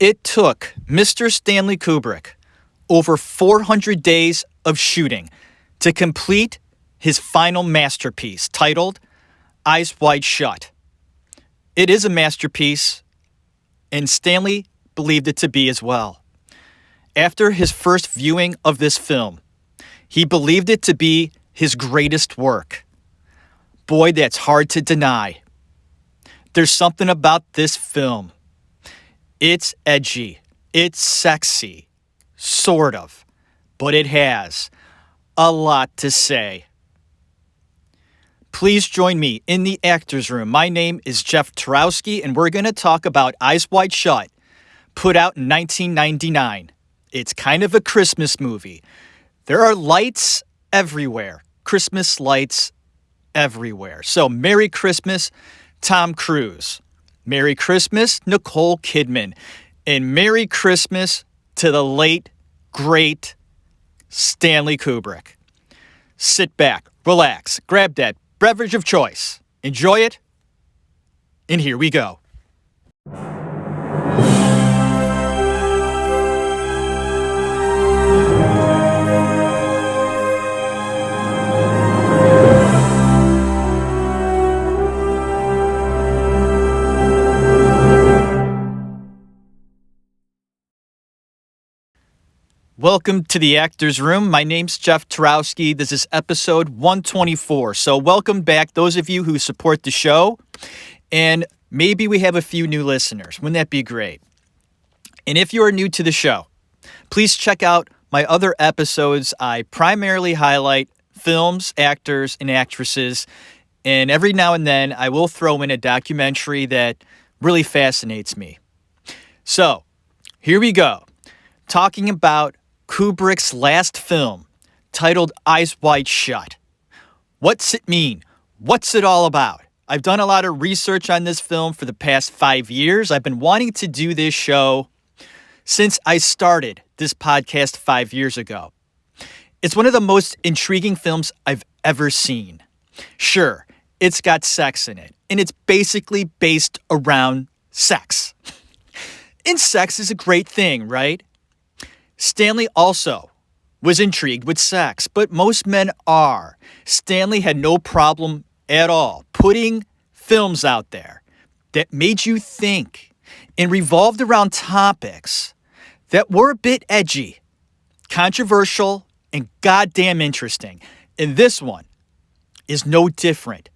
It took Mr. Stanley Kubrick over 400 days of shooting to complete his final masterpiece titled Eyes Wide Shut. It is a masterpiece, and Stanley believed it to be as well. After his first viewing of this film, he believed it to be his greatest work. Boy, that's hard to deny. There's something about this film. It's edgy. It's sexy. Sort of. But it has a lot to say. Please join me in the actor's room. My name is Jeff Tarowski, and we're going to talk about Eyes Wide Shut, put out in 1999. It's kind of a Christmas movie. There are lights everywhere. Christmas lights everywhere. So, Merry Christmas, Tom Cruise. Merry Christmas, Nicole Kidman. And Merry Christmas to the late, great Stanley Kubrick. Sit back, relax, grab that beverage of choice. Enjoy it. And here we go. Welcome to the Actor's Room. My name's Jeff Tarowski. This is episode 124. So welcome back, those of you who support the show. And maybe we have a few new listeners. Wouldn't that be great? And if you are new to the show, please check out my other episodes. I primarily highlight films, actors, and actresses. And every now and then, I will throw in a documentary that really fascinates me. So, here we go. Talking about Kubrick's last film, titled Eyes Wide Shut. What's it mean? What's it all about? I've done a lot of research on this film for the past 5 years. I've been wanting to do this show since I started this podcast 5 years ago. It's one of the most intriguing films I've ever seen. Sure, it's got sex in it, and it's basically based around sex. And sex is a great thing, right? Stanley also was intrigued with sex, but most men are. Stanley had no problem at all putting films out there that made you think and revolved around topics that were a bit edgy, controversial, and goddamn interesting. And this one is no different.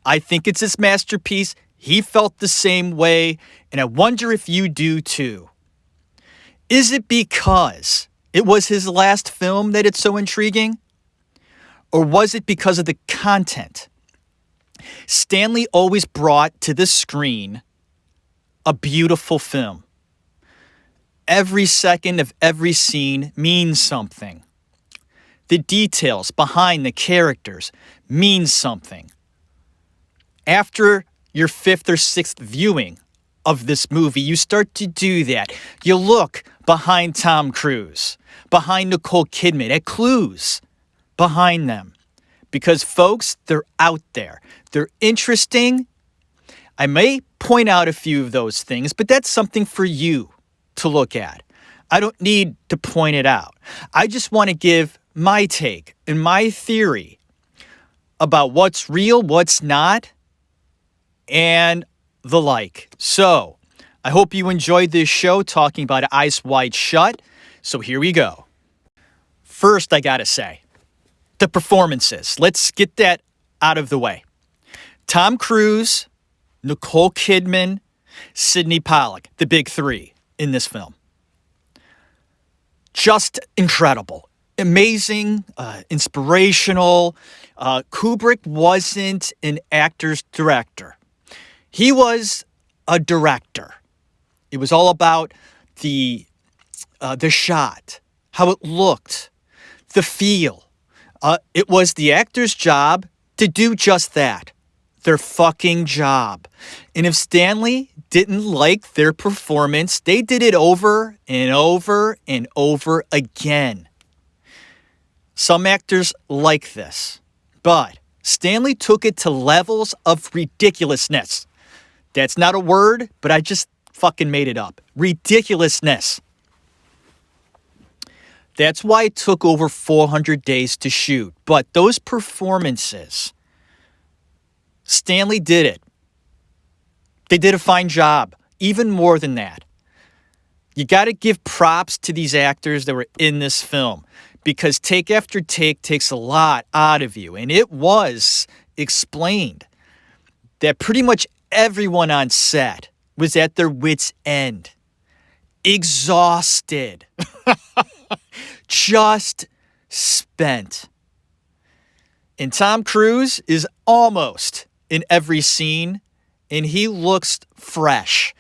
I think it's his masterpiece. He felt the same way, and I wonder if you do too. Is it because it was his last film that it's so intriguing? Or was it because of the content? Stanley always brought to the screen a beautiful film. Every second of every scene means something. The details behind the characters mean something. After your fifth or sixth viewing of this movie, you start to do that. You look behind Tom Cruise, behind Nicole Kidman, at clues behind them. Because, folks, they're out there. They're interesting. I may point out a few of those things, but that's something for you to look at. I don't need to point it out. I just want to give my take and my theory about what's real, what's not, and the like. So, I hope you enjoyed this show talking about Eyes Wide Shut. So here we go. First, I gotta say, the performances. Let's get that out of the way. Tom Cruise, Nicole Kidman, Sidney Pollack, the big three in this film. Just incredible. Amazing, inspirational. Kubrick wasn't an actor's director. He was a director. It was all about the shot, how it looked, the feel. It was the actor's job to do just that. Their fucking job. And if Stanley didn't like their performance, they did it over and over and over again. Some actors like this, but Stanley took it to levels of ridiculousness. That's not a word, but I just fucking made it up. Ridiculousness. That's why it took over 400 days to shoot. But those performances, Stanley did it. They did a fine job. Even more than that. You got to give props to these actors that were in this film, because take after take takes a lot out of you. And it was explained that pretty much everyone on set was at their wits' end. Exhausted. Just spent. And Tom Cruise is almost in every scene, and he looks fresh.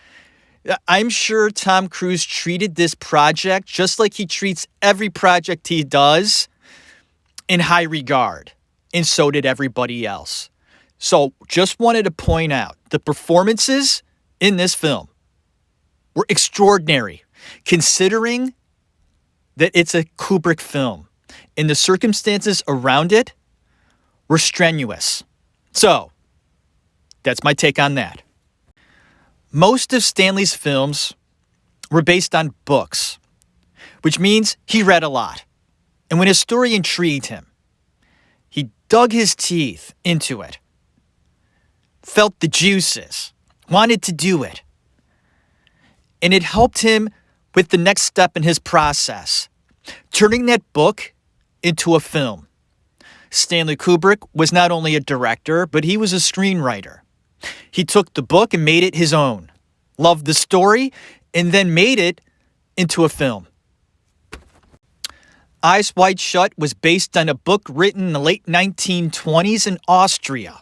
I'm sure Tom Cruise treated this project just like he treats every project he does, in high regard. And so did everybody else. So just wanted to point out the performances in this film were extraordinary, considering that it's a Kubrick film and the circumstances around it were strenuous. So that's my take on that. Most of Stanley's films were based on books, which means he read a lot. And when a story intrigued him, he dug his teeth into it, felt the juices, wanted to do it. And it helped him with the next step in his process, turning that book into a film. Stanley Kubrick was not only a director, but he was a screenwriter. He took the book and made it his own, loved the story, and then made it into a film. Eyes Wide Shut was based on a book written in the late 1920s in Austria.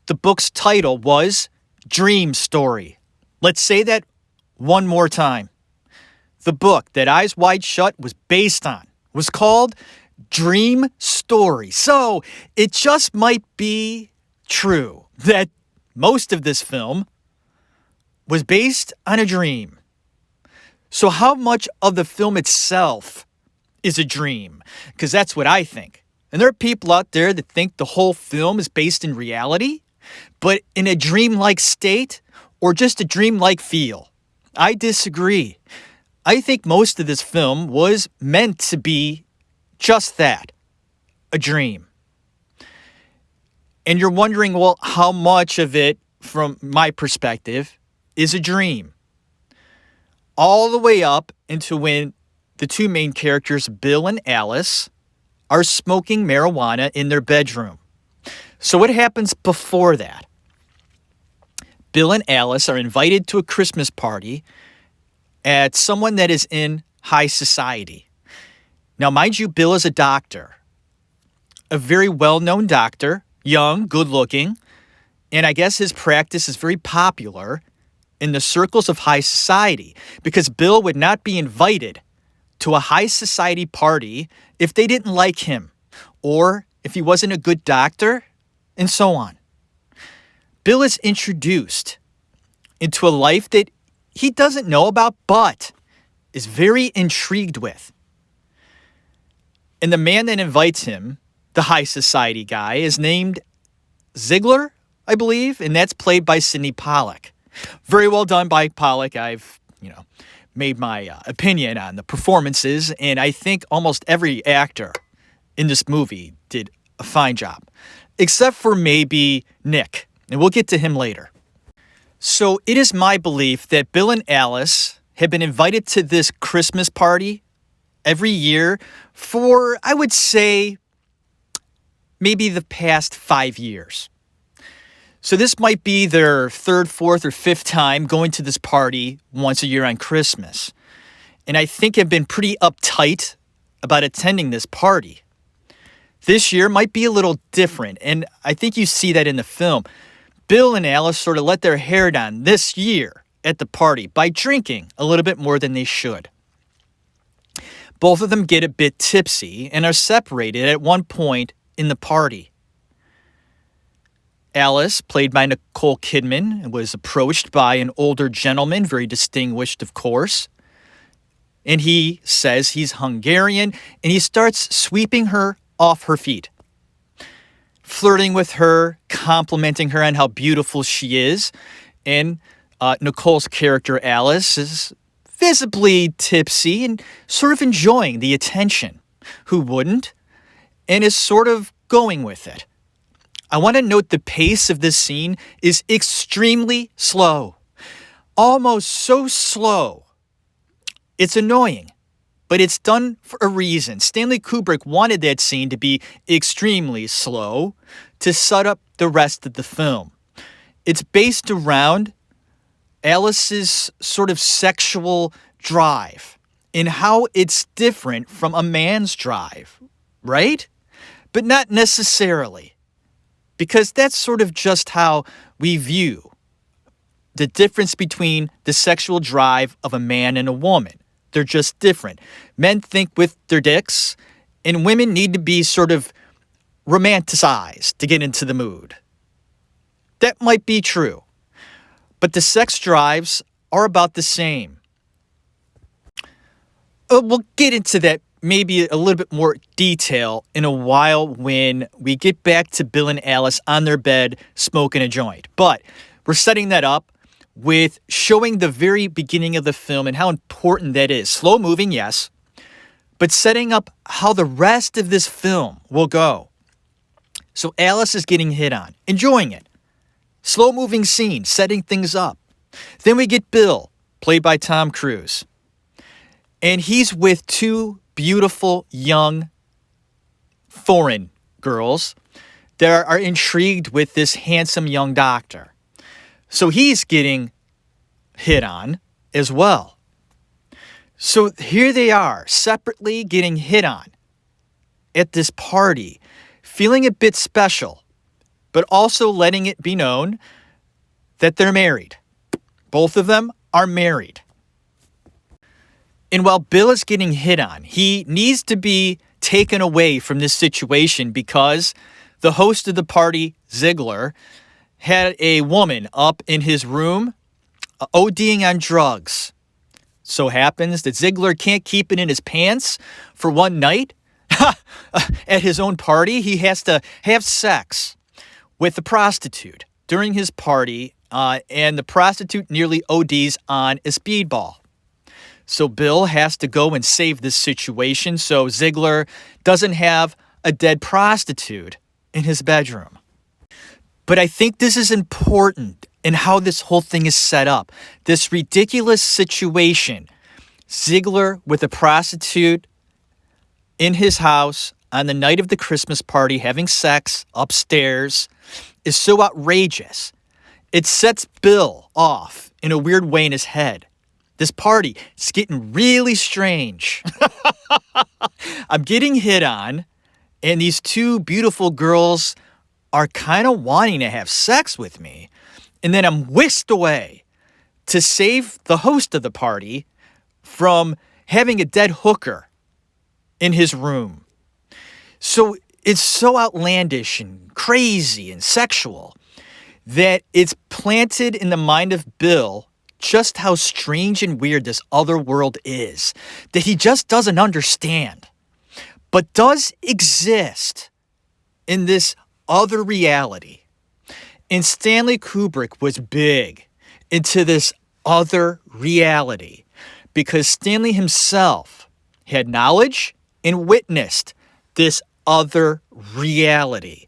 The book's title was Dream Story. Let's say that one more time. The book that Eyes Wide Shut was based on was called Dream Story. So it just might be true that most of this film was based on a dream. So how much of the film itself is a dream? Because that's what I think. And there are people out there that think the whole film is based in reality, but in a dreamlike state or just a dreamlike feel. I disagree. I think most of this film was meant to be just that, a dream. And you're wondering, well, how much of it, from my perspective, is a dream? All the way up into when the two main characters, Bill and Alice, are smoking marijuana in their bedroom. So what happens before that? Bill and Alice are invited to a Christmas party at someone that is in high society. Now, mind you, Bill is a doctor, a very well-known doctor, young, good-looking, and I guess his practice is very popular in the circles of high society, because Bill would not be invited to a high society party if they didn't like him, or if he wasn't a good doctor, and so on. Bill is introduced into a life that he doesn't know about, but is very intrigued with. And the man that invites him, the high society guy, is named Ziegler, I believe, and that's played by Sidney Pollack. Very well done by Pollack. I've, made my opinion on the performances, and I think almost every actor in this movie did a fine job, except for maybe Nick, and we'll get to him later. So it is my belief that Bill and Alice have been invited to this Christmas party every year for, I would say, maybe the past 5 years. So this might be their third, fourth, or fifth time going to this party once a year on Christmas. And I think have been pretty uptight about attending this party. This year might be a little different, and I think you see that in the film. Bill and Alice sort of let their hair down this year at the party by drinking a little bit more than they should. Both of them get a bit tipsy and are separated at one point in the party. Alice, played by Nicole Kidman, was approached by an older gentleman, very distinguished, of course. And he says he's Hungarian, and he starts sweeping her off her feet, flirting with her, complimenting her on how beautiful she is, and Nicole's character, Alice, is visibly tipsy and sort of enjoying the attention. Who wouldn't? And is sort of going with it. I want to note the pace of this scene is extremely slow. Almost so slow. It's annoying, but it's done for a reason. Stanley Kubrick wanted that scene to be extremely slow to set up the rest of the film. It's based around Alice's sort of sexual drive and how it's different from a man's drive, right? But not necessarily, because that's sort of just how we view the difference between the sexual drive of a man and a woman. They're just different. Men think with their dicks, and women need to be sort of romanticized to get into the mood. That might be true, but the sex drives are about the same. We'll get into that maybe a little bit more detail in a while when we get back to Bill and Alice on their bed smoking a joint. But we're setting that up with showing the very beginning of the film and how important that is. Slow moving, yes, but setting up how the rest of this film will go. So Alice is getting hit on, enjoying it. Slow moving scene, setting things up. Then we get Bill, played by Tom Cruise. And he's with two beautiful young foreign girls that are intrigued with this handsome young doctor. So he's getting hit on as well. So here they are, separately getting hit on at this party, feeling a bit special, but also letting it be known that they're married. Both of them are married. And while Bill is getting hit on, he needs to be taken away from this situation because the host of the party, Ziegler, had a woman up in his room ODing on drugs. So happens that Ziegler can't keep it in his pants for one night. At his own party, he has to have sex with a prostitute during his party, and the prostitute nearly ODs on a speedball. So Bill has to go and save this situation so Ziegler doesn't have a dead prostitute in his bedroom. But I think this is important in how this whole thing is set up. This ridiculous situation, Ziegler with a prostitute in his house on the night of the Christmas party having sex upstairs, is so outrageous. It sets Bill off in a weird way in his head. This party is getting really strange. I'm getting hit on, and these two beautiful girls are kind of wanting to have sex with me. And then I'm whisked away to save the host of the party from having a dead hooker in his room. So it's so outlandish and crazy and sexual that it's planted in the mind of Bill just how strange and weird this other world is, that he just doesn't understand, but does exist in this other reality. And Stanley Kubrick was big into this other reality because Stanley himself had knowledge and witnessed this other reality.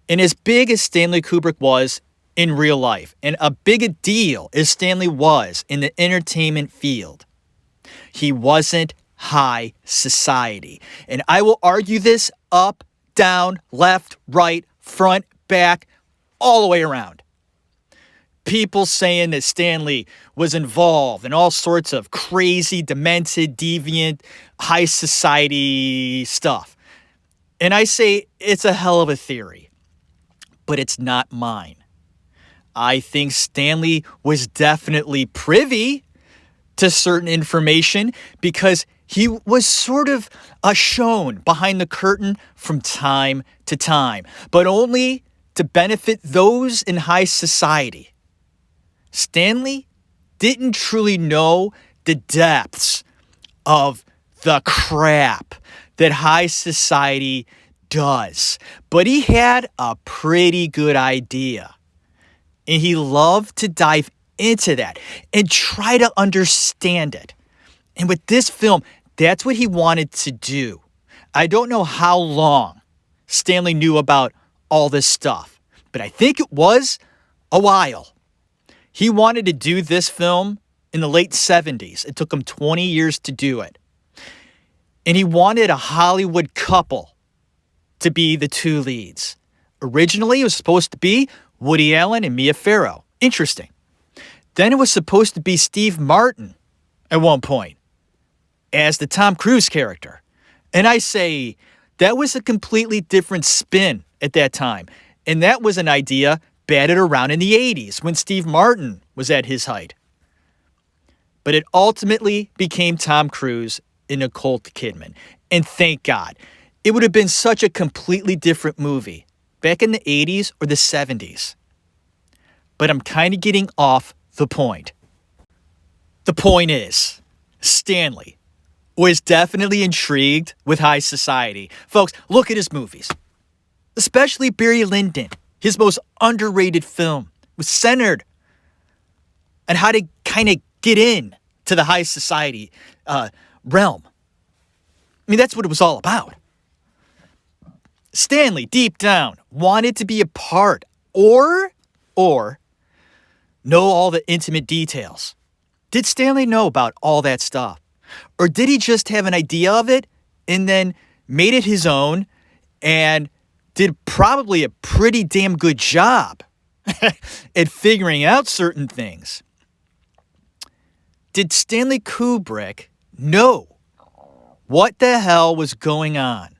And as big as Stanley Kubrick was in real life, and a big a deal as Stanley was in the entertainment field, he wasn't high society. And I will argue this up, down, left, right, front, back, all the way around. People saying that Stanley was involved in all sorts of crazy, demented, deviant, high society stuff. And I say it's a hell of a theory, but it's not mine. I think Stanley was definitely privy to certain information because he was sort of shown behind the curtain from time to time, but only to benefit those in high society. Stanley didn't truly know the depths of the crap that high society does, but he had a pretty good idea. And he loved to dive into that and try to understand it. And with this film, that's what he wanted to do. I don't know how long Stanley knew about all this stuff, but I think it was a while. He wanted to do this film in the late 70s. It took him 20 years to do it. And he wanted a Hollywood couple to be the two leads. Originally, it was supposed to be Woody Allen and Mia Farrow. Interesting. Then it was supposed to be Steve Martin at one point as the Tom Cruise character. And I say that was a completely different spin at that time. And that was an idea batted around in the 80s when Steve Martin was at his height. But it ultimately became Tom Cruise and Nicole Kidman. And thank God. It would have been such a completely different movie back in the 80s or the 70s. But I'm kind of getting off the point. The point is, Stanley was definitely intrigued with high society. Folks, look at his movies. Especially Barry Lyndon. His most underrated film was centered on how to kind of get in to the high society realm. I mean, that's what it was all about. Stanley, deep down, wanted to be a part or know all the intimate details. Did Stanley know about all that stuff? Or did he just have an idea of it and then made it his own and did probably a pretty damn good job at figuring out certain things? Did Stanley Kubrick know what the hell was going on?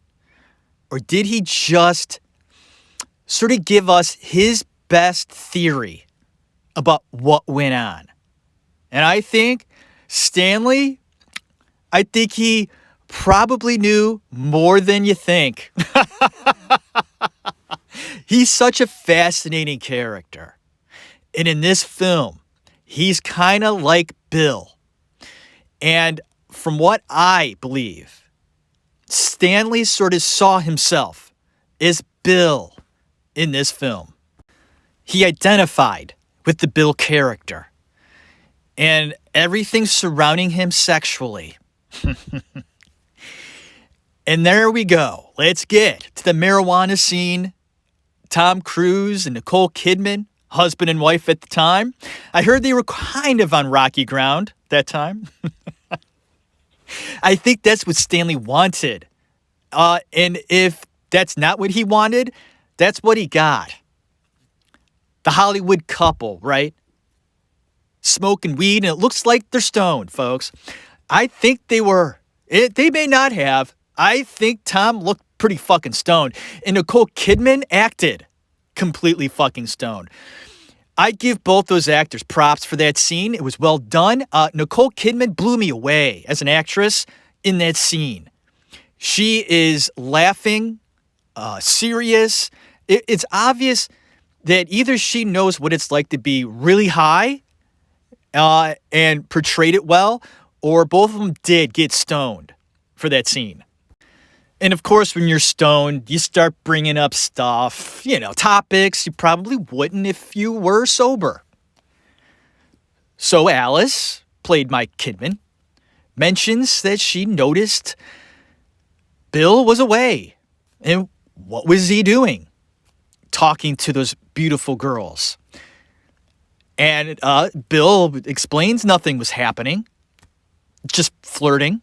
Or did he just sort of give us his best theory about what went on? And I think Stanley, I think he probably knew more than you think. He's such a fascinating character. And in this film, he's kind of like Bill. And from what I believe, Stanley sort of saw himself as Bill in this film. He identified with the Bill character and everything surrounding him sexually. And there we go. Let's get to the marijuana scene. Tom Cruise and Nicole Kidman, husband and wife at the time. I heard they were kind of on rocky ground that time. I think that's what Stanley wanted. And if that's not what he wanted, that's what he got. The Hollywood couple, right? Smoking weed, and it looks like they're stoned, folks. I think they were. They may not have. I think Tom looked pretty fucking stoned. And Nicole Kidman acted completely fucking stoned. I give both those actors props for that scene. It was well done. Nicole Kidman blew me away as an actress in that scene. She is laughing, serious. It's obvious that either she knows what it's like to be really high and portrayed it well, or both of them did get stoned for that scene. And of course, when you're stoned, you start bringing up stuff, topics you probably wouldn't if you were sober. So Alice, played by Kidman, mentions that she noticed Bill was away. And what was he doing? Talking to those beautiful girls. And Bill explains nothing was happening, just flirting.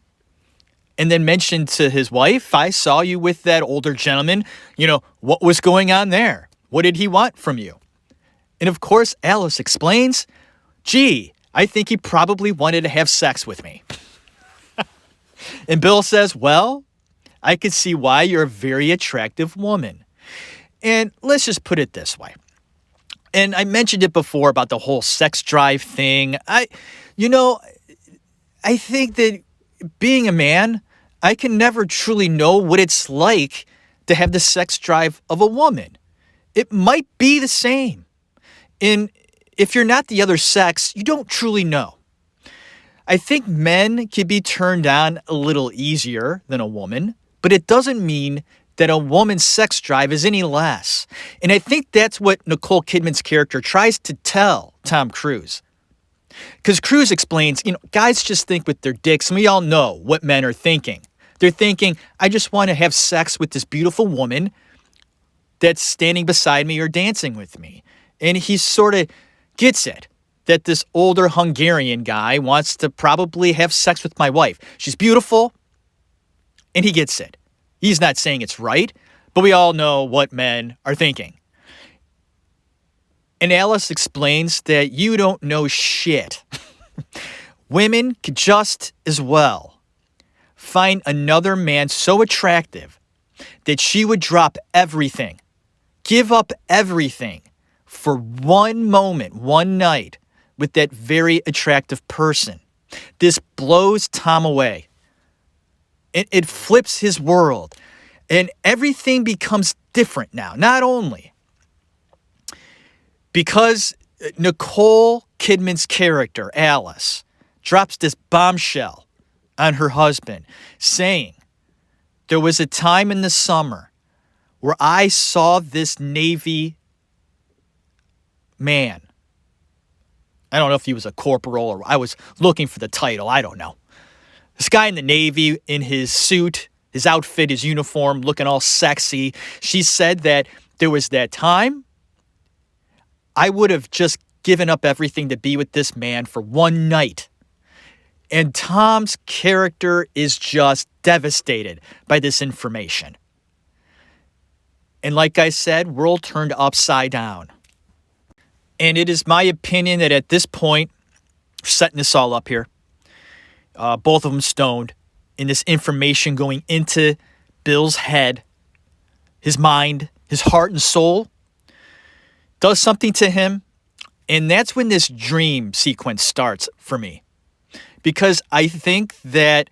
And then mentioned to his wife, I saw you with that older gentleman. What was going on there? What did he want from you? And of course, Alice explains, gee, I think he probably wanted to have sex with me. And Bill says, well, I could see why you're a very attractive woman. And let's just put it this way. And I mentioned it before about the whole sex drive thing. I think that being a man, I can never truly know what it's like to have the sex drive of a woman. It might be the same. And if you're not the other sex, you don't truly know. I think men can be turned on a little easier than a woman, but it doesn't mean that a woman's sex drive is any less. And I think that's what Nicole Kidman's character tries to tell Tom Cruise. Because Cruise explains, guys just think with their dicks, and we all know what men are thinking. They're thinking, I just want to have sex with this beautiful woman that's standing beside me or dancing with me. And he sort of gets it, that this older Hungarian guy wants to probably have sex with my wife. She's beautiful, and he gets it. He's not saying it's right, but we all know what men are thinking. And Alice explains that you don't know shit. Women could just as well find another man so attractive that she would drop everything, give up everything for one moment, one night with that very attractive person. This blows Tom away. It flips his world, and everything becomes different now. Not only because Nicole Kidman's character, Alice, drops this bombshell on her husband, saying, there was a time in the summer where I saw this Navy man. I don't know if he was a corporal or I was looking for the title. I don't know. This guy in the Navy in his suit, his outfit, his uniform, looking all sexy. She said that there was that time I would have just given up everything to be with this man for one night. And Tom's character is just devastated by this information. And like I said, world turned upside down. And it is my opinion that at this point, setting this all up here, both of them stoned, and this information going into Bill's head, his mind, his heart and soul, does something to him. And that's when this dream sequence starts for me. Because I think that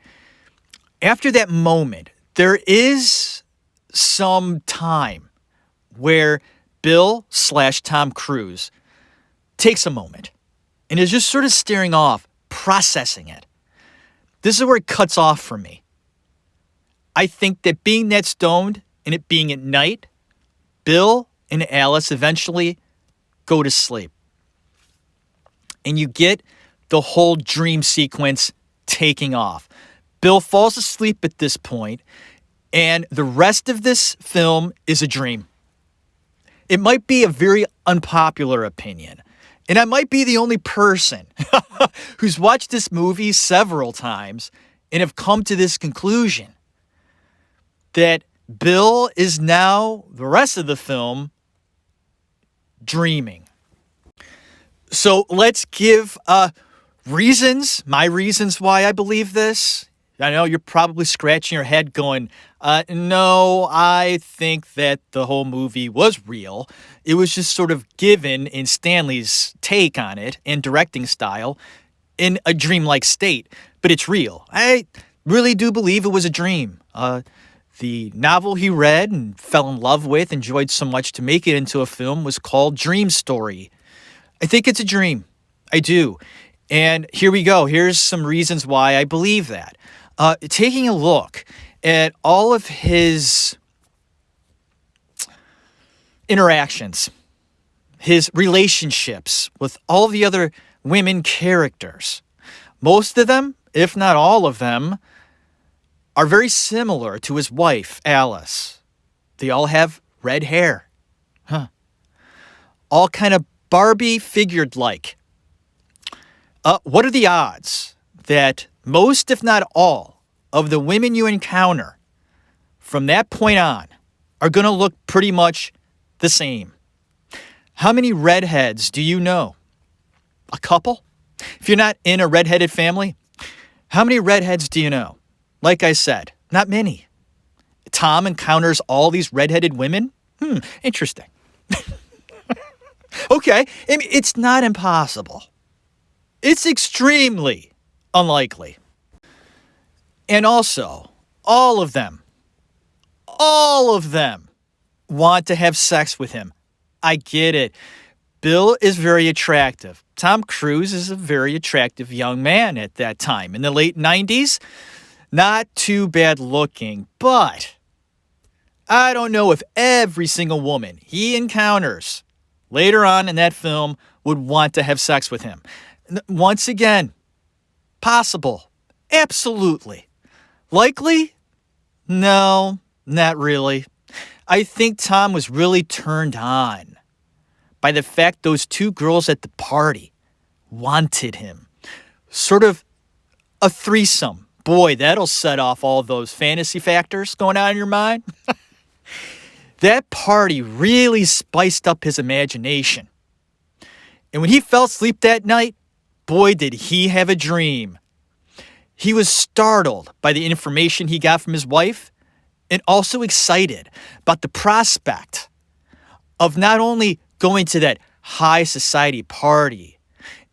after that moment, there is some time where Bill/Tom Cruise takes a moment and is just sort of staring off, processing it. This is where it cuts off for me. I think that being that stoned and it being at night, Bill and Alice eventually go to sleep. And you get the whole dream sequence taking off. Bill falls asleep at this point, and the rest of this film is a dream. It might be a very unpopular opinion, and I might be the only person who's watched this movie several times and have come to this conclusion that Bill is now, the rest of the film, dreaming. So let's give my reasons why I believe this. I know you're probably scratching your head going, no, I think that the whole movie was real. It was just sort of given in Stanley's take on it and directing style in a dreamlike state, but it's real. I really do believe it was a dream. The novel he read and fell in love with, enjoyed so much to make it into a film, was called Dream Story. I think it's a dream. I do. And here we go. Here's some reasons why I believe that. Taking a look at all of his interactions, his relationships with all the other women characters, most of them, if not all of them, are very similar to his wife, Alice. They all have red hair. All kind of Barbie figured like. What are the odds that most, if not all, of the women you encounter from that point on are going to look pretty much the same? How many redheads do you know? A couple? If you're not in a redheaded family, how many redheads do you know? Like I said, not many. Tom encounters all these redheaded women? Interesting. Okay, I mean, it's not impossible. It's extremely unlikely. And also, all of them want to have sex with him. I get it. Bill is very attractive. Tom Cruise is a very attractive young man at that time. In the late 90s, not too bad looking, but I don't know if every single woman he encounters later on in that film would want to have sex with him. Once again, possible. Absolutely. Likely? No, not really. I think Tom was really turned on by the fact those two girls at the party wanted him. Sort of a threesome. Boy, that'll set off all those fantasy factors going on in your mind. That party really spiced up his imagination. And when he fell asleep that night, boy, did he have a dream. He was startled by the information he got from his wife and also excited about the prospect of not only going to that high society party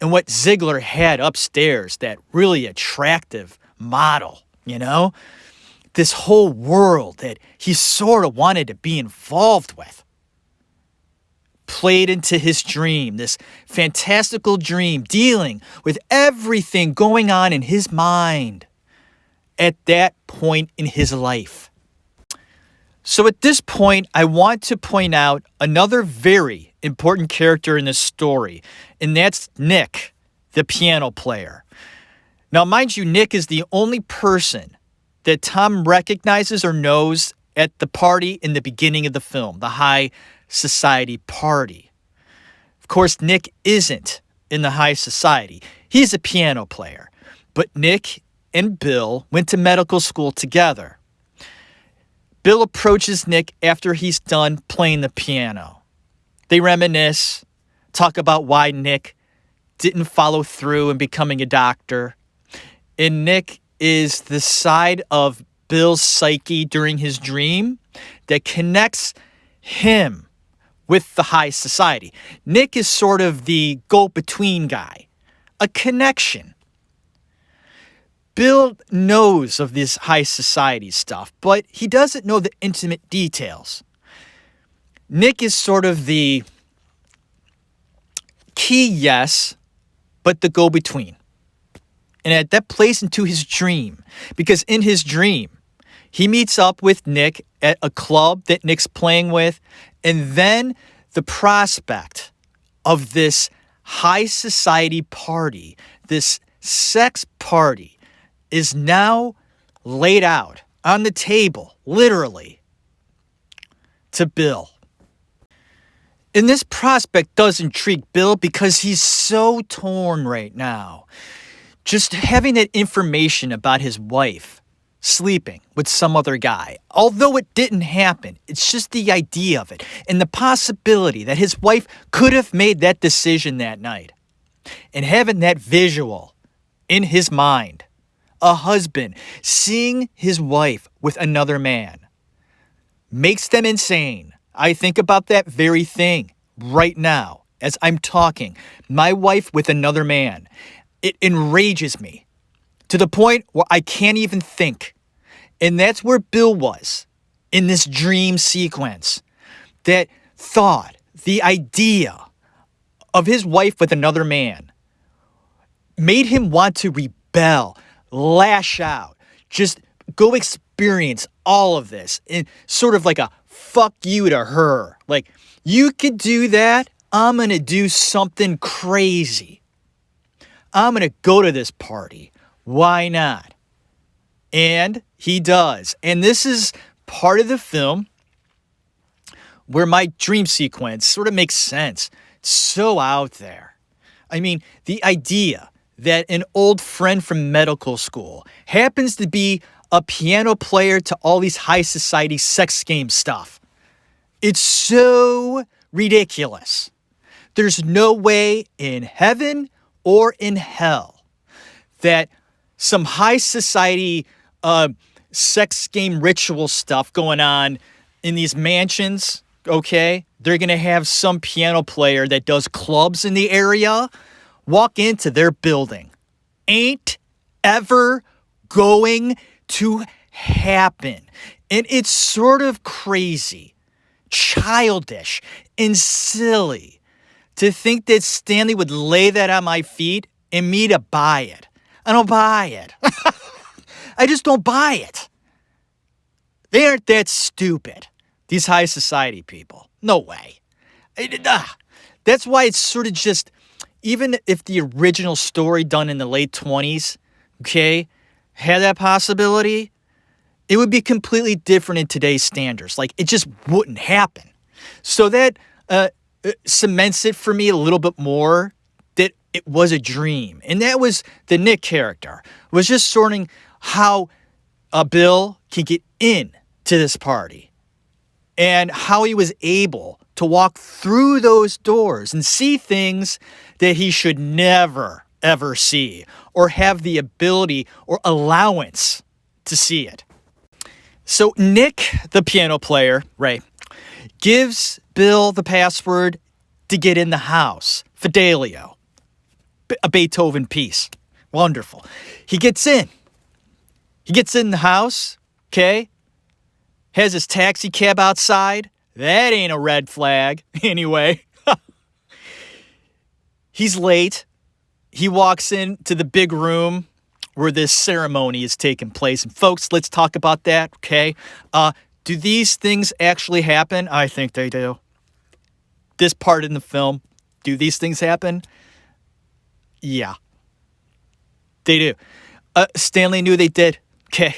and what Ziegler had upstairs, that really attractive model, this whole world that he sort of wanted to be involved with. Played into his dream, this fantastical dream dealing with everything going on in his mind at that point in his life. So at this point, I want to point out another very important character in this story, and that's Nick, the piano player. Now, mind you, Nick is the only person that Tom recognizes or knows at the party in the beginning of the film, the high society party. Of course, Nick isn't in the high society. He's a piano player. But Nick and Bill went to medical school together. Bill approaches Nick after he's done playing the piano. They reminisce, talk about why Nick didn't follow through in becoming a doctor. And Nick is the side of Bill's psyche during his dream that connects him with the high society. Nick is sort of the go-between guy, a connection. Bill knows of this high society stuff, but he doesn't know the intimate details. Nick is sort of the key yes, but the go-between. And that plays into his dream, because in his dream, he meets up with Nick at a club that Nick's playing with, and then the prospect of this high society party, this sex party, is now laid out on the table, literally, to Bill. And this prospect does intrigue Bill because he's so torn right now. Just having that information about his wife sleeping with some other guy, although it didn't happen, it's just the idea of it and the possibility that his wife could have made that decision that night. And having that visual in his mind, a husband seeing his wife with another man, makes them insane. I think about that very thing right now as I'm talking. My wife with another man. It enrages me to the point where I can't even think. And that's where Bill was in this dream sequence. That thought, the idea of his wife with another man made him want to rebel, lash out, just go experience all of this in sort of like a fuck you to her. Like, you could do that, I'm going to do something crazy. I'm going to go to this party. Why not? And he does. And this is part of the film where my dream sequence sort of makes sense. It's so out there. I mean, the idea that an old friend from medical school happens to be a piano player to all these high society sex game stuff. It's so ridiculous. There's no way in heaven or in hell that some high society sex game ritual stuff going on in these mansions, okay? They're going to have some piano player that does clubs in the area walk into their building. Ain't ever going to happen. And it's sort of crazy, childish, and silly to think that Stanley would lay that on my feet and me to buy it. I don't buy it. I just don't buy it. They aren't that stupid, these high society people. No way. That's why it's sort of just even if the original story done in the late 20s, okay, had that possibility, it would be completely different in today's standards. Like, it just wouldn't happen. So that cements it for me a little bit more that it was a dream. And that was the Nick character, was just sorting how Bill can get in to this party and how he was able to walk through those doors and see things that he should never, ever see or have the ability or allowance to see it. So Nick, the piano player, right, gives Bill the password to get in the house. Fidelio. A Beethoven piece. Wonderful. He gets in. He gets in the house, okay? Has his taxi cab outside. That ain't a red flag, anyway. He's late. He walks into the big room where this ceremony is taking place. And folks, let's talk about that, okay? Do these things actually happen? I think they do. This part in the film, do these things happen? Yeah. They do. Stanley knew they did. Okay.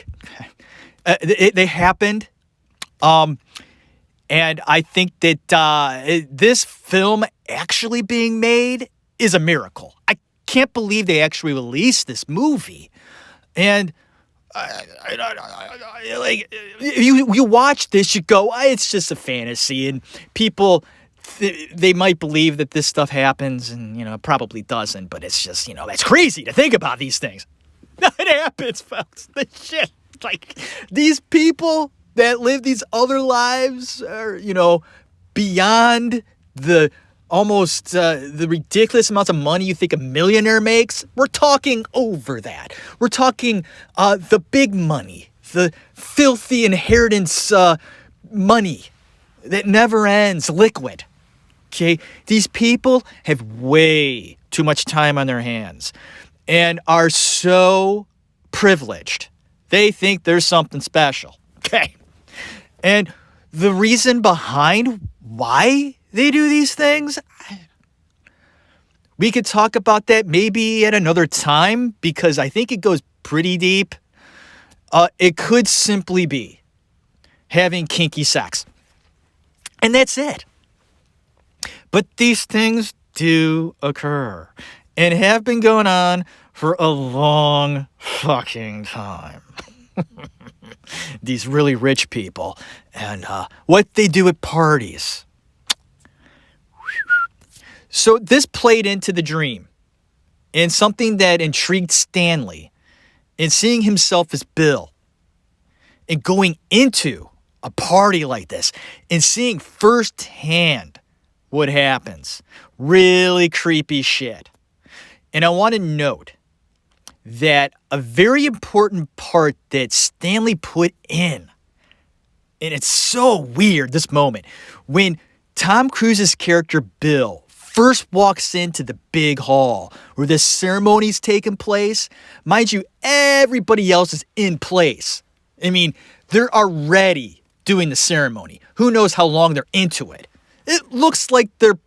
They happened. And I think that this film actually being made is a miracle. I can't believe they actually released this movie. And like you watch this, you go, it's just a fantasy, and people they might believe that this stuff happens, and it probably doesn't. But it's just that's crazy to think about these things. It happens, folks. The shit, like these people that live these other lives are beyond the almost the ridiculous amounts of money you think a millionaire makes. We're talking over that. We're talking the big money, the filthy inheritance money that never ends, liquid. Okay, these people have way too much time on their hands and are so privileged. They think there's something special. Okay, and the reason behind why they do these things, we could talk about that maybe at another time because I think it goes pretty deep. It could simply be having kinky sex. And that's it. But these things do occur and have been going on for a long fucking time. These really rich people and what they do at parties. So this played into the dream and something that intrigued Stanley in seeing himself as Bill and going into a party like this and seeing firsthand what happens. Really creepy shit. And I want to note that a very important part that Stanley put in, and it's so weird, this moment, when Tom Cruise's character Bill first walks into the big hall where this ceremony's taking place. Mind you, everybody else is in place. I mean, they're already doing the ceremony. Who knows how long they're into it? It looks like they're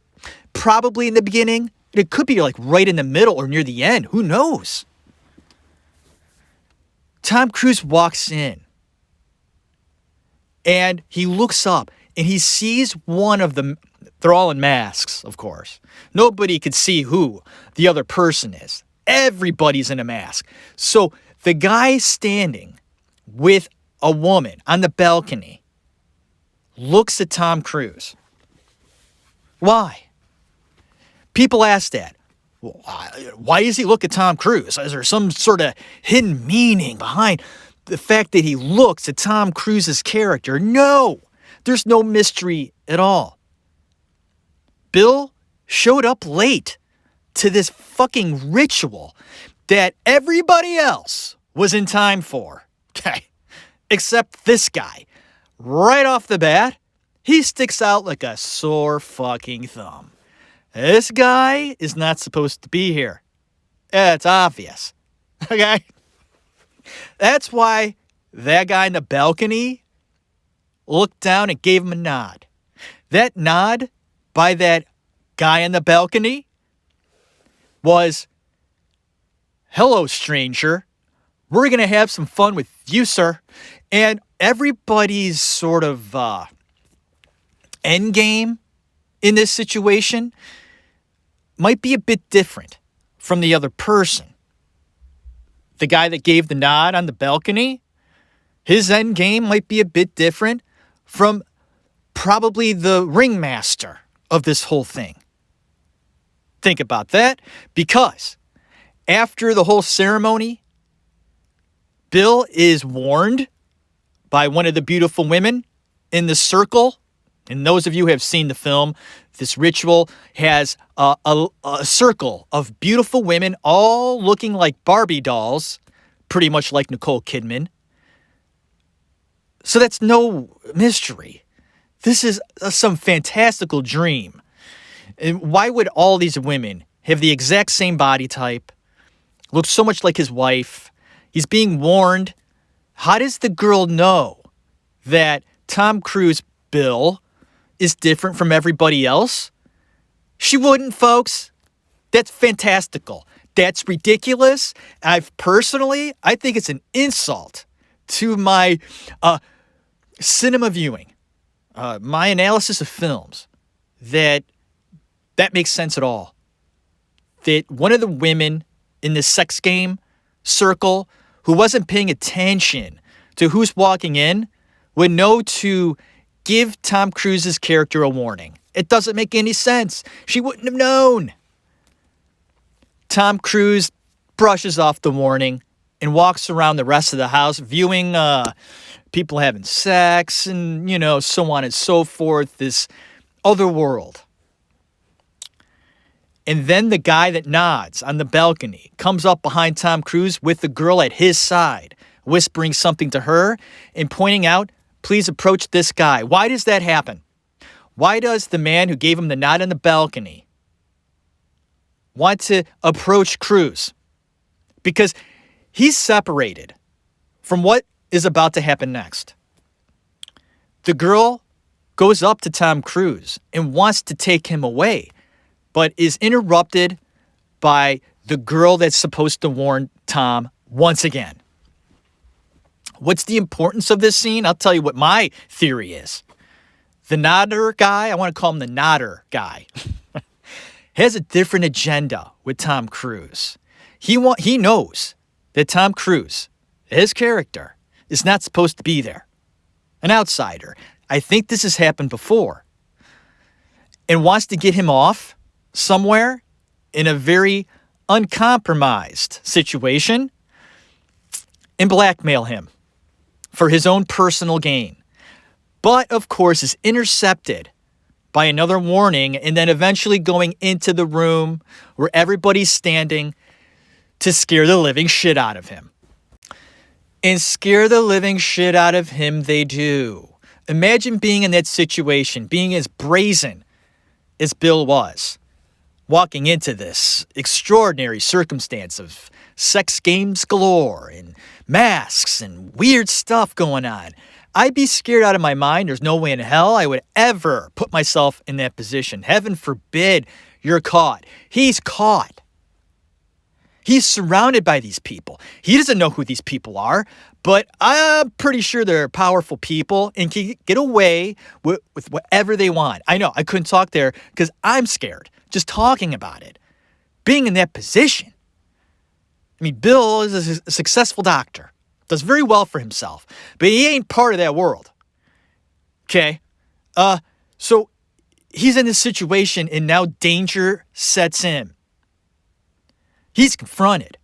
probably in the beginning. It could be like right in the middle or near the end. Who knows? Tom Cruise walks in and he looks up and he sees one of them. They're all in masks, of course. Nobody could see who the other person is. Everybody's in a mask. So the guy standing with a woman on the balcony looks at Tom Cruise. Why? People ask that. Why does he look at Tom Cruise? Is there some sort of hidden meaning behind the fact that he looks at Tom Cruise's character? No, there's no mystery at all. Bill showed up late to this fucking ritual that everybody else was in time for. Okay. Except this guy. Right off the bat, he sticks out like a sore fucking thumb. This guy is not supposed to be here. It's obvious. Okay? That's why that guy in the balcony looked down and gave him a nod. That nod by that guy on the balcony was, hello, stranger. We're going to have some fun with you, sir. And everybody's sort of end game in this situation might be a bit different from the other person. The guy that gave the nod on the balcony, his end game might be a bit different from probably the ringmaster of this whole thing. Think about that, because after the whole ceremony, Bill is warned by one of the beautiful women in the circle. And those of you who have seen the film, this ritual has a circle of beautiful women all looking like Barbie dolls, pretty much like Nicole Kidman. So that's no mystery. This is some fantastical dream. And why would all these women have the exact same body type, look so much like his wife? He's being warned. How does the girl know that Tom Cruise, Bill, is different from everybody else? She wouldn't, folks. That's fantastical. That's ridiculous. I think it's an insult to my cinema viewing, my analysis of films, that makes sense at all. That one of the women in this sex game circle who wasn't paying attention to who's walking in would know to give Tom Cruise's character a warning. It doesn't make any sense. She wouldn't have known. Tom Cruise brushes off the warning and walks around the rest of the house viewing people having sex and, so on and so forth, this other world. And then the guy that nods on the balcony comes up behind Tom Cruise with the girl at his side, whispering something to her and pointing out, please approach this guy. Why does that happen? Why does the man who gave him the nod on the balcony want to approach Cruise? Because he's separated from what is about to happen next. The girl goes up to Tom Cruise and wants to take him away, but is interrupted by the girl that's supposed to warn Tom once again. What's the importance of this scene? I'll tell you what my theory is. The nodder guy, I want to call him the nodder guy, has a different agenda with Tom Cruise. He knows that Tom Cruise, his character, is not supposed to be there. An outsider. I think this has happened before. And wants to get him off somewhere in a very uncompromised situation and blackmail him for his own personal gain. But, of course, is intercepted by another warning and then eventually going into the room where everybody's standing to scare the living shit out of him. And scare the living shit out of him they do. Imagine being in that situation, being as brazen as Bill was, walking into this extraordinary circumstance of sex games galore and masks and weird stuff going on. I'd be scared out of my mind. There's no way in hell I would ever put myself in that position. Heaven forbid you're caught. He's caught. He's surrounded by these people. He doesn't know who these people are, but I'm pretty sure they're powerful people and can get away with whatever they want. I know, I couldn't talk there because I'm scared just talking about it. Being in that position. I mean, Bill is a successful doctor. Does very well for himself. But he ain't part of that world. Okay? So he's in this situation and now danger sets in. He's confronted.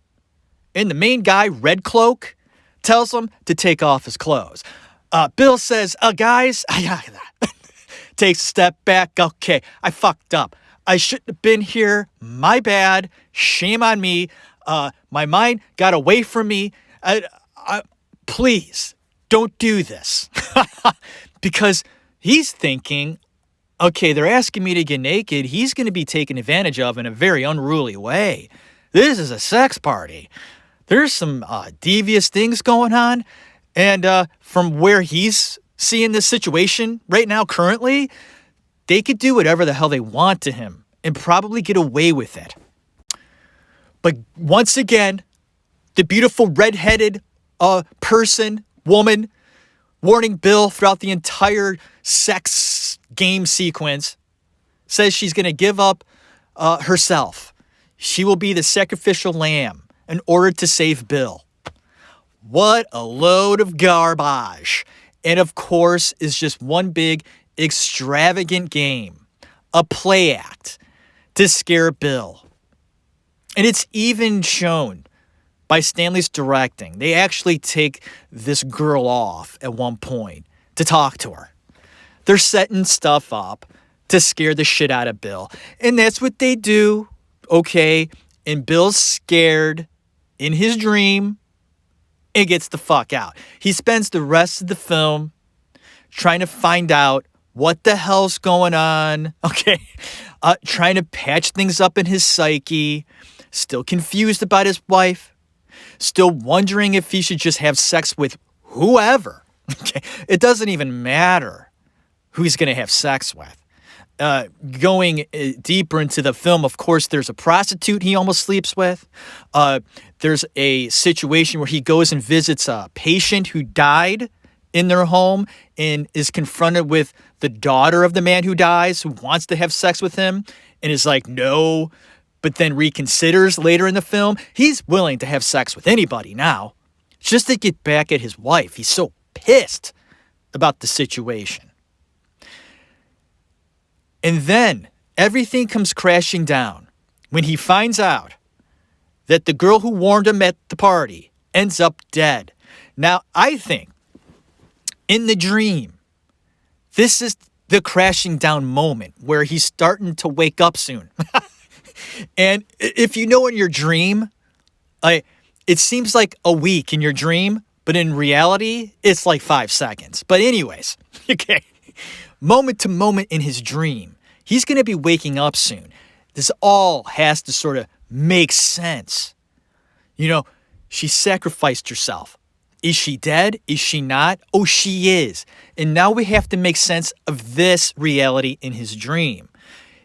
And the main guy, Red Cloak, tells him to take off his clothes. Bill says, guys, takes a step back. Okay, I fucked up. I shouldn't have been here. My bad. Shame on me. My mind got away from me. Please, don't do this. Because he's thinking, okay, they're asking me to get naked. He's going to be taken advantage of in a very unruly way. This is a sex party. There's some devious things going on. And from where he's seeing this situation right now, currently, they could do whatever the hell they want to him and probably get away with it. But once again, the beautiful red-headed woman, warning Bill throughout the entire sex game sequence, says she's going to give up herself. She will be the sacrificial lamb in order to save Bill. What a load of garbage. And of course, it's just one big extravagant game, a play act to scare Bill. And it's even shown by Stanley's directing. They actually take this girl off at one point to talk to her. They're setting stuff up to scare the shit out of Bill. And that's what they do, okay? And Bill's scared in his dream and gets the fuck out. He spends the rest of the film trying to find out what the hell's going on, okay? Trying to patch things up in his psyche, still confused about his wife, still wondering if he should just have sex with whoever, okay? It doesn't even matter who he's going to have sex with. Going deeper into the film, of course, there's a prostitute he almost sleeps with. There's a situation where he goes and visits a patient who died in their home and is confronted with the daughter of the man who dies, who wants to have sex with him and is like, no, but then reconsiders later in the film. He's willing to have sex with anybody now, just to get back at his wife. He's so pissed about the situation. And then everything comes crashing down when he finds out that the girl who warned him at the party ends up dead. Now, I think in the dream, this is the crashing down moment where he's starting to wake up soon. And if you know in your dream, it seems like a week in your dream, but in reality, it's like 5 seconds. But anyways, okay. Moment to moment in his dream, he's going to be waking up soon. This all has to sort of make sense. You know, she sacrificed herself. Is she dead? Is she not? Oh, she is. And now we have to make sense of this reality in his dream.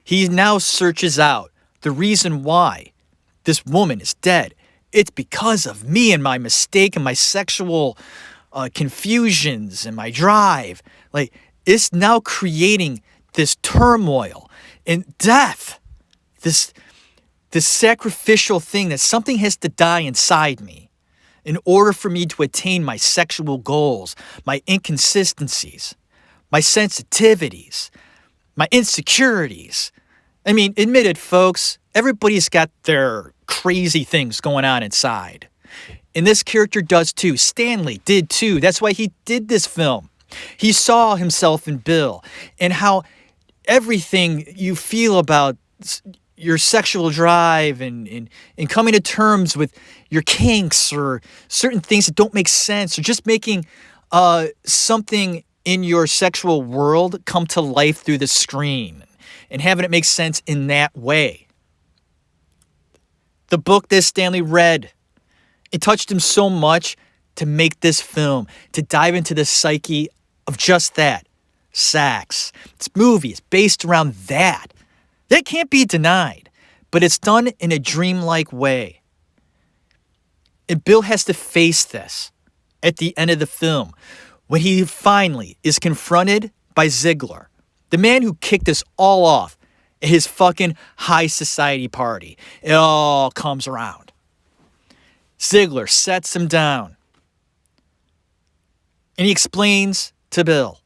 He now searches out the reason why this woman is dead. It's because of me and my mistake and my sexual confusions and my drive. Like, it's now creating this turmoil and death, this sacrificial thing that something has to die inside me in order for me to attain my sexual goals, my inconsistencies, my sensitivities, my insecurities. I mean, admit it, folks, everybody's got their crazy things going on inside. And this character does too. Stanley did too. That's why he did this film. He saw himself in Bill and how everything you feel about your sexual drive and coming to terms with your kinks or certain things that don't make sense or just making something in your sexual world come to life through the screen and having it make sense in that way. The book that Stanley read, it touched him so much to make this film, to dive into the psyche of just that, sex. This movie is based around that. That can't be denied, but it's done in a dreamlike way. And Bill has to face this at the end of the film when he finally is confronted by Ziegler, the man who kicked us all off at his fucking high society party. It all comes around. Ziegler sets him down and he explains to Bill,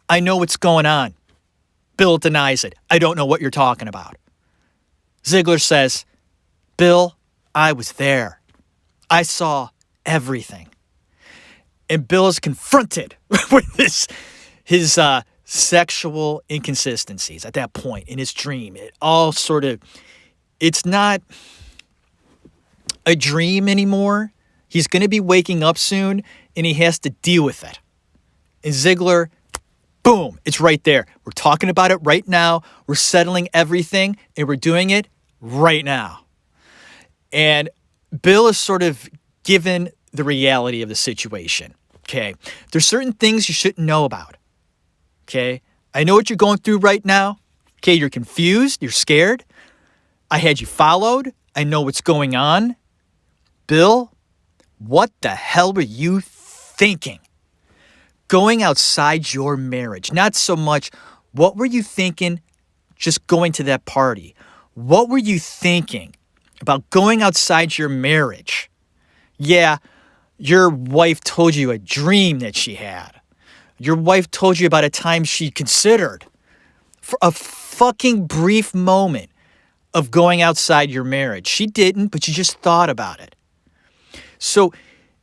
I know what's going on. Bill denies it. I don't know what you're talking about. Ziegler says, Bill, I was there. I saw everything. And Bill is confronted with his sexual inconsistencies at that point in his dream. It all sort of, it's not a dream anymore. He's going to be waking up soon and he has to deal with it. And Ziegler, boom, it's right there. We're talking about it right now. We're settling everything and we're doing it right now. And Bill is sort of given the reality of the situation. Okay. There's certain things you shouldn't know about. Okay. I know what you're going through right now. Okay. You're confused. You're scared. I had you followed. I know what's going on. Bill, what the hell were you thinking? Going outside your marriage. Not so much, what were you thinking just going to that party? What were you thinking about going outside your marriage? Yeah, your wife told you a dream that she had. Your wife told you about a time she considered for a fucking brief moment of going outside your marriage. She didn't, but she just thought about it. So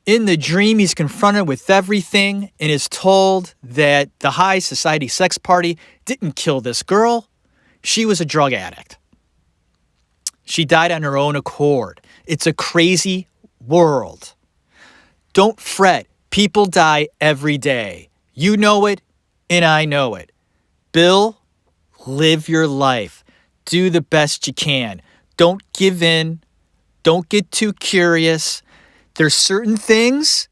in the dream, he's confronted with everything and is told that the high society sex party didn't kill this girl. She was a drug addict. She died on her own accord. It's a crazy world. Don't fret. People die every day. You know it, and I know it. Bill, live your life. Do the best you can. Don't give in. Don't get too curious. There's certain things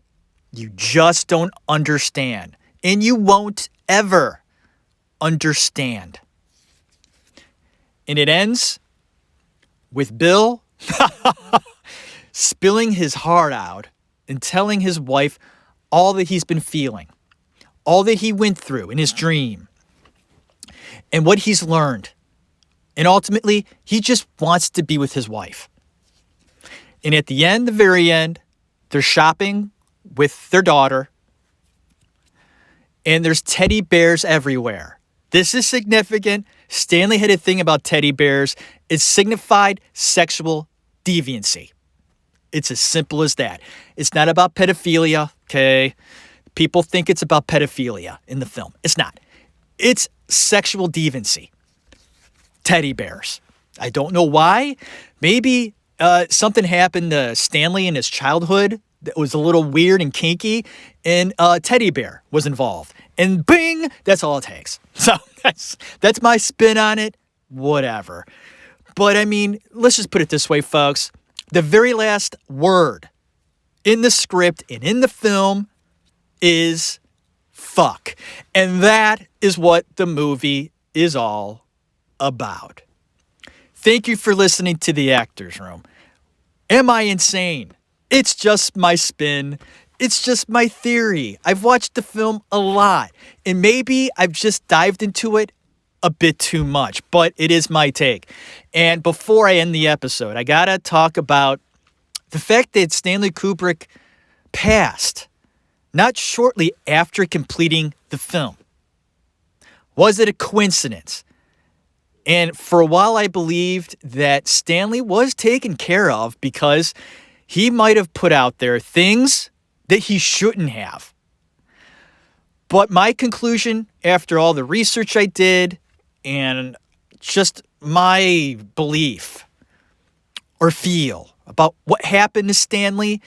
you just don't understand, and you won't ever understand. And it ends with Bill spilling his heart out and telling his wife all that he's been feeling, all that he went through in his dream, and what he's learned. And ultimately, he just wants to be with his wife. And at the end, the very end, they're shopping with their daughter, and there's teddy bears everywhere. This is significant. Stanley had a thing about teddy bears. It signified sexual deviancy. It's as simple as that. It's not about pedophilia, okay? People think it's about pedophilia in the film. It's not. It's sexual deviancy. Teddy bears. I don't know why. Maybe something happened to Stanley in his childhood that was a little weird and kinky, and a teddy bear was involved. And bing, that's all it takes. So that's my spin on it. Whatever. But I mean, let's just put it this way, folks. The very last word in the script and in the film is fuck. And that is what the movie is all about. Thank you for listening to The Actors Room. Am I insane? It's just my spin. It's just my theory. I've watched the film a lot, and maybe I've just dived into it a bit too much, but it is my take. And before I end the episode, I gotta talk about the fact that Stanley Kubrick passed not shortly after completing the film. Was it a coincidence? And for a while, I believed that Stanley was taken care of because he might have put out there things that he shouldn't have. But my conclusion, after all the research I did and just my belief or feel about what happened to Stanley,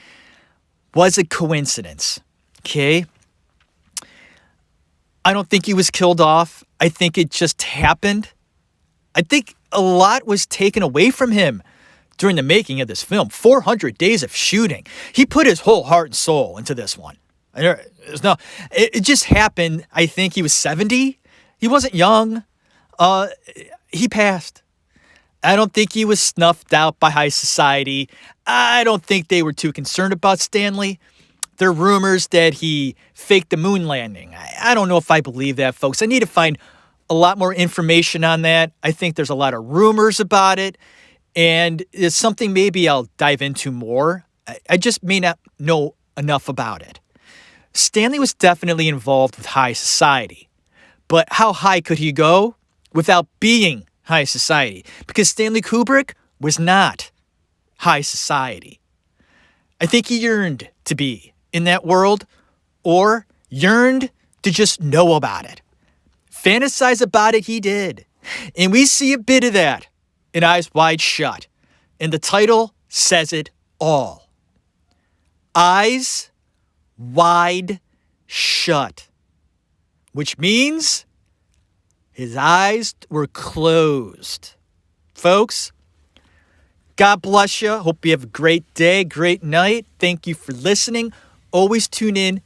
was a coincidence. Okay? I don't think he was killed off. I think it just happened. I think a lot was taken away from him during the making of this film. 400 days of shooting. He put his whole heart and soul into this one. It just happened. I think he was 70. He wasn't young. He passed. I don't think he was snuffed out by high society. I don't think they were too concerned about Stanley. There are rumors that he faked the moon landing. I don't know if I believe that, folks. I need to find a lot more information on that. I think there's a lot of rumors about it, and it's something maybe I'll dive into more. I just may not know enough about it. Stanley was definitely involved with high society, but how high could he go without being high society? Because Stanley Kubrick was not high society. I think he yearned to be in that world, or yearned to just know about it. Fantasize about it he did. And we see a bit of that in Eyes Wide Shut. And the title says it all. Eyes Wide Shut. Which means his eyes were closed. Folks, God bless you. Hope you have a great day, great night. Thank you for listening. Always tune in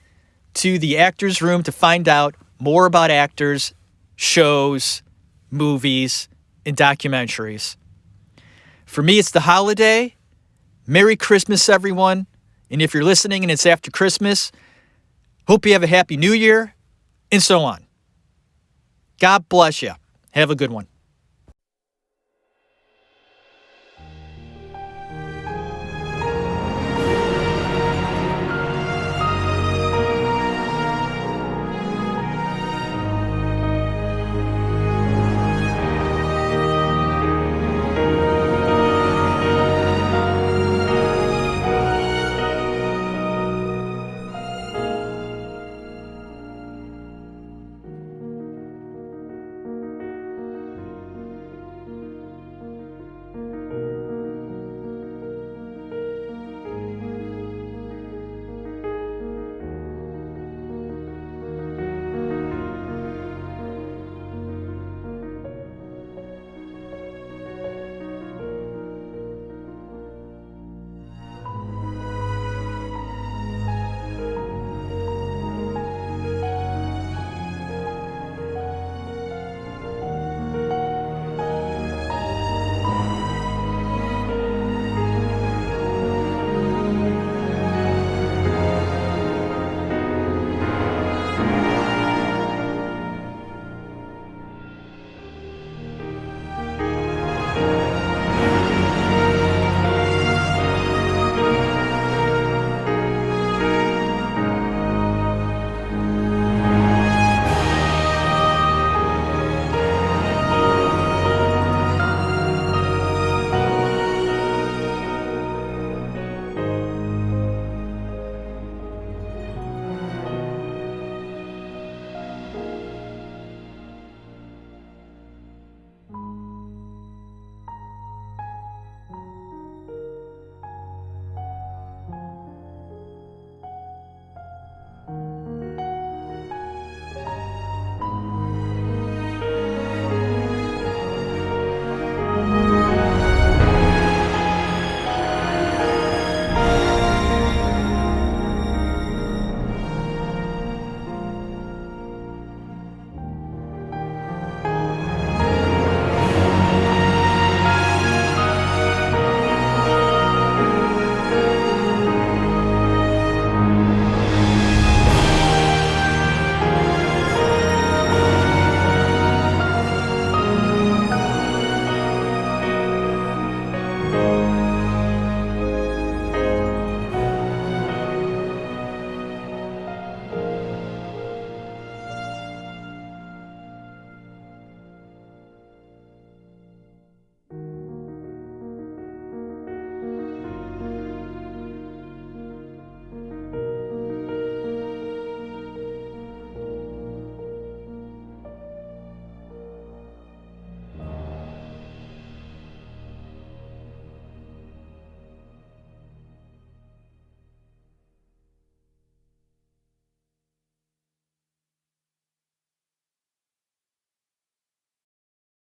to the Actors Room to find out more about actors, shows, movies, and documentaries. For me, it's the holiday. Merry Christmas, everyone. And if you're listening and it's after Christmas, hope you have a happy new year, and so on. God bless you. Have a good one.